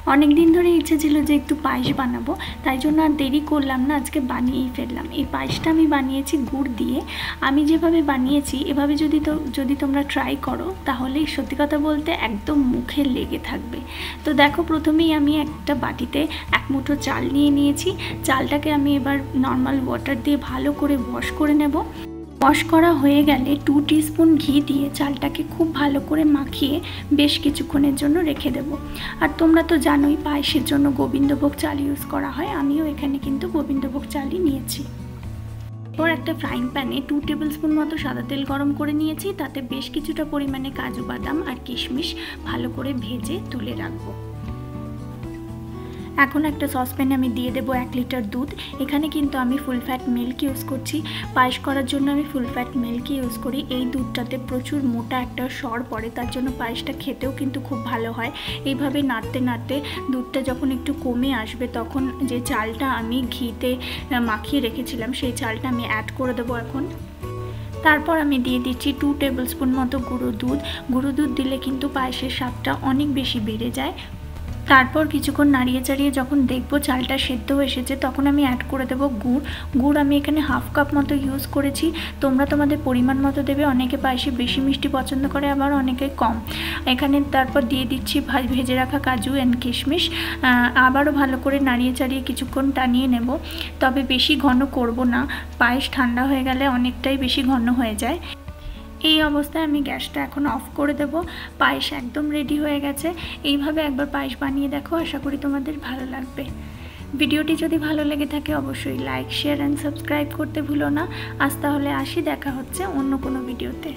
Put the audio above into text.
অনেক দিন ধরে ইচ্ছে ছিল যে একটু পায়েস বানাবো, তাই জন্য আর দেরি করলাম না, আজকে বানিয়েই ফেললাম। এই পায়েসটা আমি বানিয়েছি গুড় দিয়ে। আমি যেভাবে বানিয়েছি এভাবে যদি তোমরা ট্রাই করো তাহলে সত্যি কথা বলতে একদম মুখে লেগে থাকবে। তো দেখো, প্রথমেই আমি একটা বাটিতে 1 মুঠো চাল নিয়ে নিয়েছি। চালটাকে আমি এবার নর্মাল ওয়াটার দিয়ে ভালো করে ওয়াশ করে নেব। ওয়াশ করা হয়ে গেলে 2 টিস্পুন ঘি দিয়ে চালটাকে খুব ভালো করে মাখিয়ে বেশ কিছুক্ষণের জন্য রেখে দেব। আর তোমরা তো জানোই পায়েসের জন্য গোবিন্দভোগ চাল ইউজ করা হয়, আমিও এখানে কিন্তু গোবিন্দভোগ চালই নিয়েছি। এরপর একটা ফ্রাইং প্যানে 2 টেবিল স্পুন মতো সাদা তেল গরম করে নিয়েছি, তাতে বেশ কিছুটা পরিমাণে কাজু বাদাম আর কিশমিশ ভালো করে ভেজে তুলে রাখবো। এখন একটা সসপ্যানে আমি দিয়ে দেবো 1 লিটার দুধ। এখানে কিন্তু আমি ফুল ফ্যাট মিল্ক ইউজ করছি। পায়েস করার জন্য আমি ফুল ফ্যাট মিল্কই ইউজ করি। এই দুধটাতে প্রচুর মোটা একটা সর পড়ে, তার জন্য পায়েসটা খেতেও কিন্তু খুব ভালো হয়। এইভাবে নাড়তে নাড়তে দুধটা যখন একটু কমে আসবে তখন যে চালটা আমি ঘিতে মাখিয়ে রেখেছিলাম সেই চালটা আমি অ্যাড করে দেবো এখন। তারপর আমি দিয়ে দিচ্ছি 2 টেবিল স্পুন মতো গুঁড়ো দুধ। গুঁড়ো দুধ দিলে কিন্তু পায়েসের স্বাদটা অনেক বেশি বেড়ে যায়। তারপর কিছুক্ষণ নাড়িয়ে চাড়িয়ে যখন দেখবো চালটা সেদ্ধ হয়ে এসেছে তখন আমি অ্যাড করে দেবো গুড়। গুড় আমি এখানে 1/2 কাপ মতো ইউজ করেছি, তোমরা তোমাদের পরিমাণ মতো দেবে। অনেকে পায়েসে বেশি মিষ্টি পছন্দ করে, আবার অনেকে কম। এখানে তারপর দিয়ে দিচ্ছি ভেজে রাখা কাজু অ্যান্ড কিশমিশ। আবারও ভালো করে নাড়িয়ে চাড়িয়ে কিছুক্ষণ টানিয়ে নেব, তবে বেশি ঘন করব না, পায়েস ঠান্ডা হয়ে গেলে অনেকটাই বেশি ঘন হয়ে যায়। এই অবস্থায় আমি গ্যাসটা এখন অফ করে দেব। পায়েস একদম রেডি হয়ে গেছে। এইভাবে একবার পায়েস বানিয়ে দেখো, আশা করি তোমাদের ভালো লাগবে। ভিডিওটি যদি ভালো লেগে থাকে অবশ্যই লাইক, শেয়ার অ্যান্ড সাবস্ক্রাইব করতে ভুলো না। আজ তাহলে আসি, দেখা হচ্ছে অন্য কোনো ভিডিওতে।